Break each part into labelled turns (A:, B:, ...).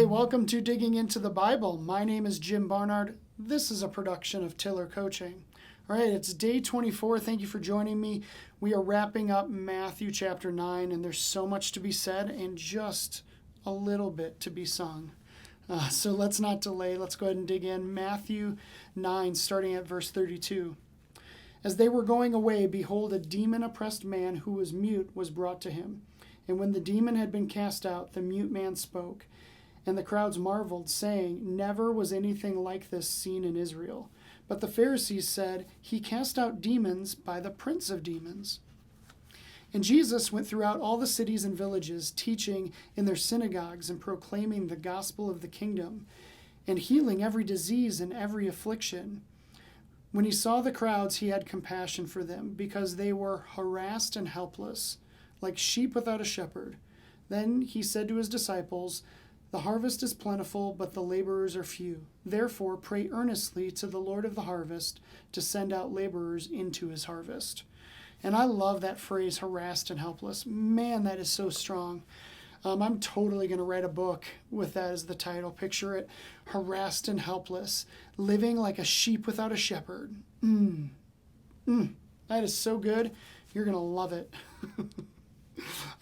A: Hey, welcome to Digging into the Bible. My name is Jim Barnard. This is a production of Tiller Coaching. All right, it's day 24. Thank you for joining me. We are wrapping up Matthew chapter 9, and there's so much to be said and just a little bit to be sung. So let's not delay. Let's go ahead and dig in. Matthew 9, starting at verse 32. As they were going away, behold, a demon-oppressed man who was mute was brought to him. And when the demon had been cast out, the mute man spoke. And the crowds marveled, saying, Never was anything like this seen in Israel. But the Pharisees said, He cast out demons by the prince of demons. And Jesus went throughout all the cities and villages, teaching in their synagogues and proclaiming the gospel of the kingdom, and healing every disease and every affliction. When he saw the crowds, he had compassion for them, because they were harassed and helpless, like sheep without a shepherd. Then he said to his disciples, The harvest is plentiful, but the laborers are few. Therefore, pray earnestly to the Lord of the harvest to send out laborers into his harvest. And I love that phrase, harassed and helpless. Man, that is so strong. I'm totally going to write a book with that as the title. Picture it, harassed and helpless, living like a sheep without a shepherd. That is so good. You're going to love it.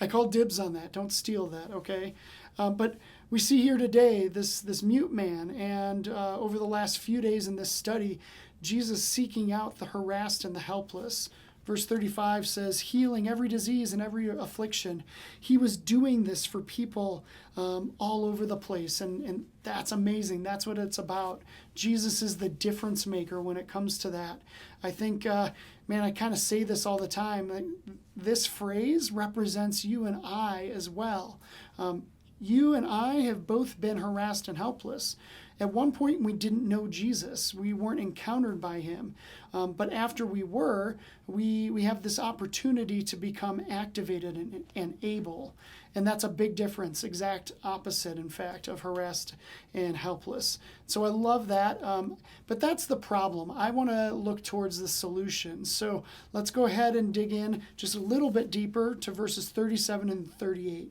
A: I call dibs on that. Don't steal that, okay? But we see here today this mute man, and over the last few days in this study, Jesus seeking out the harassed and the helpless. Verse 35 says, healing every disease and every affliction. He was doing this for people all over the place, and that's amazing. That's what it's about. Jesus is the difference maker when it comes to that. I think, I kind of say this all the time. This phrase represents you and I as well. You and I have both been harassed and helpless. At one point, we didn't know Jesus. We weren't encountered by him. But after we were, we have this opportunity to become activated and able. And that's a big difference, exact opposite, in fact, of harassed and helpless. So I love that. But that's the problem. I want to look towards the solution. So let's go ahead and dig in just a little bit deeper to verses 37 and 38.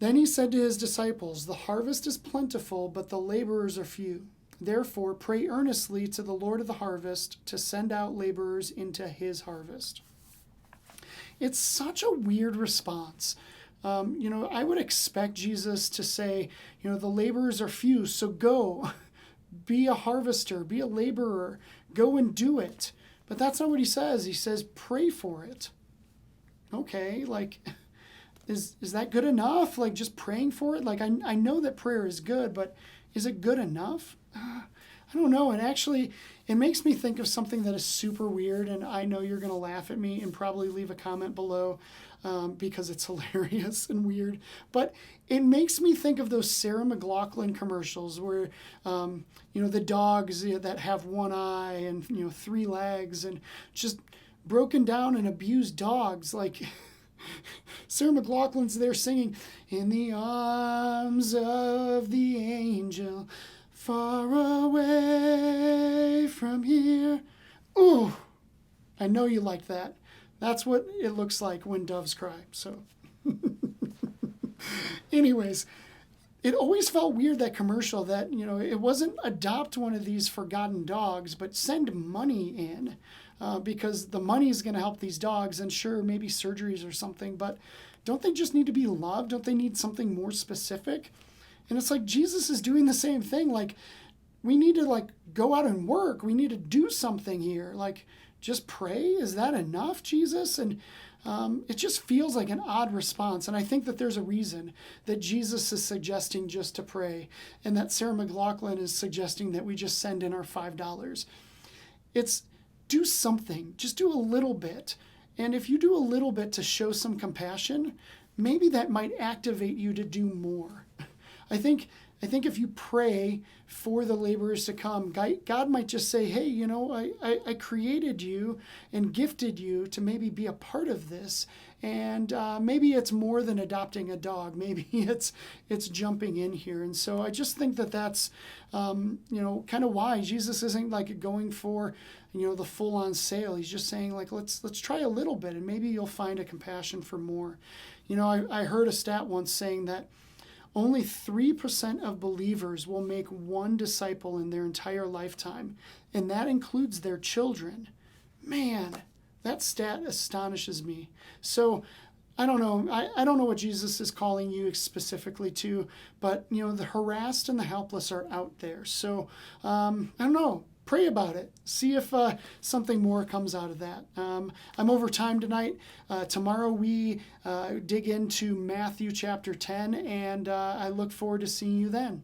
A: Then he said to his disciples, The harvest is plentiful, but the laborers are few. Therefore, pray earnestly to the Lord of the harvest to send out laborers into his harvest. It's such a weird response. I would expect Jesus to say, the laborers are few, so go. Be a harvester, be a laborer, go and do it. But that's not what he says. He says, pray for it. Okay, Is that good enough? Just praying for it? I know that prayer is good, but is it good enough? I don't know. And actually, it makes me think of something that is super weird, and I know you're going to laugh at me and probably leave a comment below because it's hilarious and weird. But it makes me think of those Sarah McLachlan commercials where, the dogs that have one eye and, 3 legs and just broken down and abused dogs. Sarah McLachlan's there singing, In the arms of the angel, far away from here. Ooh, I know you like that. That's what it looks like when doves cry. So, anyways, it always felt weird, that commercial, that, it wasn't adopt one of these forgotten dogs, but send money in. Because the money is going to help these dogs, and sure, maybe surgeries or something, but don't they just need to be loved? Don't they need something more specific? And it's like Jesus is doing the same thing. We need to go out and work. We need to do something here. Just pray? Is that enough, Jesus? And it just feels like an odd response. And I think that there's a reason that Jesus is suggesting just to pray, and that Sarah McLachlan is suggesting that we just send in our $5. It's do something, just do a little bit. And if you do a little bit to show some compassion, maybe that might activate you to do more. I think if you pray for the laborers to come, God might just say, hey, I created you and gifted you to maybe be a part of this. And maybe it's more than adopting a dog. Maybe it's jumping in here. And so I just think that that's, kind of why Jesus isn't going for, the full-on sale. He's just saying, let's try a little bit, and maybe you'll find a compassion for more. I heard a stat once saying that only 3% of believers will make one disciple in their entire lifetime, and that includes their children. Man, that stat astonishes me. So I don't know. I don't know what Jesus is calling you specifically to, but the harassed and the helpless are out there. So I don't know. Pray about it. See if something more comes out of that. I'm over time tonight. Tomorrow we dig into Matthew chapter 10, and I look forward to seeing you then.